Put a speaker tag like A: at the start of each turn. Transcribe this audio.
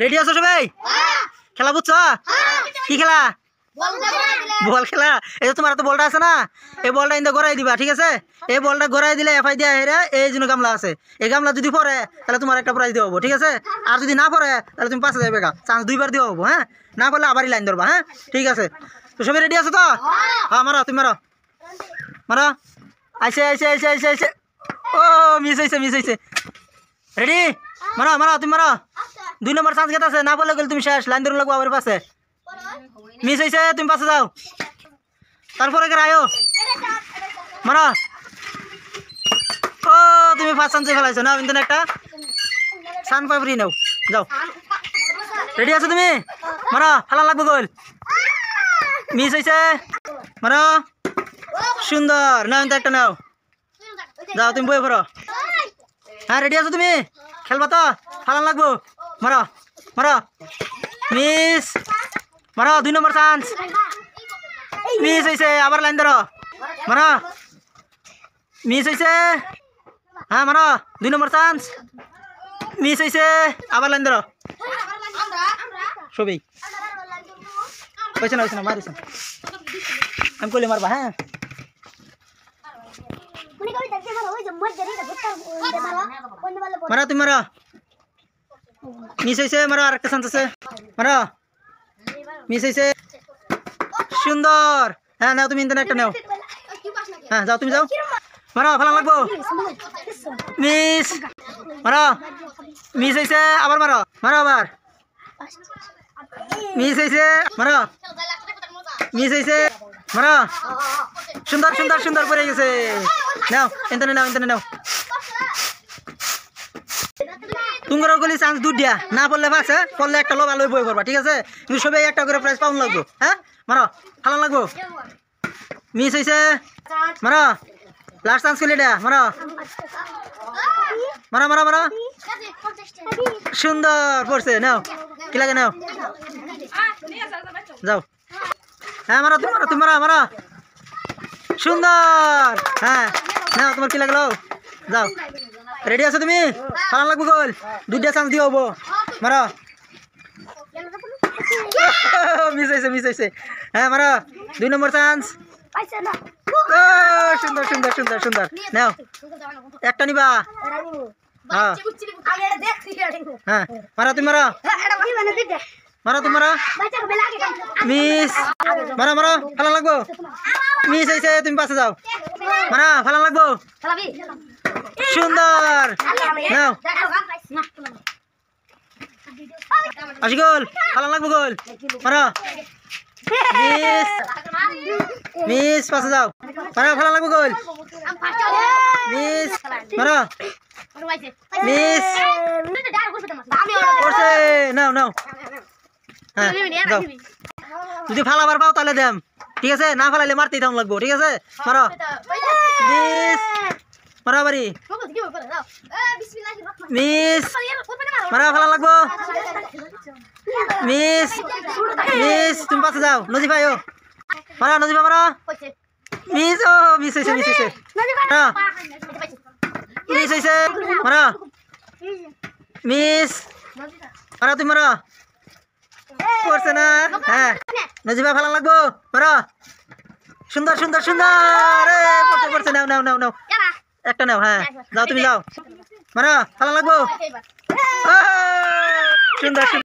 A: Ready আছো সবাই? খেলা বুঝছো? কি খেলা? বল খেলা। এই যে তোমার তো বলটা আছে না, এই বলটা ইন্দা গড়াই দিবা, ঠিক আছে? এই বলটা গড়াই দিলে এফআই দিয়া হেরে এই জন্য গামলা আছে, এই গামলা যদি পড়ে তাহলে তোমার একটা প্রাইজ দেওয়া হবো, ঠিক আছে? আর যদি না পড়ে তাহলে তুমি 5,000 টাকা চান্স 2বার দেওয়া হবো। হ্যাঁ, না পড়লে আবারই লাইন ধরবা। হ্যাঁ, ঠিক আছে। তো সবাই রেডি আছো তো? হ্যাঁ, মারো, তুমি মারো মারো। আইসে আইসে আইসে আইসে আইসে। ও মিস হয়েছে। রেডি? মারো মারো, তুমি মারো। 2 নম্বর চান্স গেতে আছে, না পড়লে গেলে তুমি শেষ, লাইন ধরে লাগবো আবার পাশে। মিস হয়েছে, তুমি পাশে যাও, তারপরে কে আয়ো মারা। ও তুমি ফার্স্ট চান্সে ফেলাইছো না, কিন্তু একটা সান পাবরি নাও, যাও। রেডি আছো তুমি? মারা, ফেলা লাগবে গোল। মিস হয়েছে, মারা। সুন্দর, নাও কিন্তু একটা নাও, যাও তুমি বই পড়ো। হ্যাঁ, রেডি আছো তুমি? খেলবা তো? ফেলা লাগবো, মারা মারা। মিস, মারা। 2 নম্বর চান্স, মিস হয়েছে, আবার লাইন ধরো, মারা। মিস হয়েছে, হ্যাঁ মারা। 2 নম্বর চান্স, মিস হয়েছে, আবার লাইন ধরো। সবই হয়েছে না মারিস, আমি কইলে মারবা। হ্যাঁ, মারা তুমি মারা। মিস হয়েছে, মারা। আর একটা চান্স আছে, মারা। মিস হয়েছে, সুন্দর। হ্যাঁ, নাও তুমি ইন্টারনেট একটা নাও। হ্যাঁ, যাও তুমি যাও, মারা। ফেলা লাগবো, মিস, মারা। মিস হয়েছে, আবার মারো, মারো আবার। মিস হয়েছে, মারো। মিস হয়েছে, মারো। সুন্দর সুন্দর সুন্দর পড়ে গেছে। নাও ইন্টারনেট নাও। তোমার ওগুলি চান্স 2 দিয়া, না পড়লে পাশে, পড়লে একটা লোক আলোয় বই করবা, ঠিক আছে? কিন্তু সবাই একটা করে প্রাইজ পাউন লাগবো। হ্যাঁ, মারো, ফেলা লাগবো। মিস হয়েছে, মারো। লাস্ট চান্স খেলে এটা, মারো মারো মারো মারো। সুন্দর পড়ছে, নাও কি লাগে নাও, যাও। হ্যাঁ, মারো তুমি মারো। সুন্দর। হ্যাঁ, নাও তোমার কি লাগলো, যাও। রেডি আছো তুমি? ফেলা লাগবো গোল, 2টা চান্স দিয়ে হবো, মারো। মিস হয়েছে। হ্যাঁ, মারো। 2 নম্বর চান্স, সুন্দর। নাও একটা নিবা। হ্যাঁ, মারো তুমি মারো। তুমি মারো। মিস, মারো। ফেলা লাগবো, মিস হয়েছে, তুমি পাশে যাও, মারা। ফেলা লাগবো, সুন্দর। নাও আসি গোল, ফেলা লাগবো গোল, মারো। মিস পাশে যাও, মারো। ফেলা লাগবো গোল, মিস, মারো। মিস করছে, নাও। হ্যাঁ, যাও। যদি ফালাবার পাও তাহলে দেম, ঠিক আছে? না ফালাইলে মারতেই থাকুন লাগবো, ঠিক আছে? মারো। মিস, মারো বাড়ি। মিস, মারো। ফেলা লাগবো, মিস। তুমি পাশে যাও, নজিফা আয়ো, মারো। নজিফা মারো। মিস, ও মিস হয়েছে, মিস হয়েছে, মারো। মিস, মারো তুমি মারো। করছে না। হ্যাঁ, নজিবা ফেলা লাগবো, মারো। সুন্দর। পড়ছে। নাও একটা নাও। হ্যাঁ, যাও তুমি যাও, মারো। ফেলা লাগবো, সুন্দর।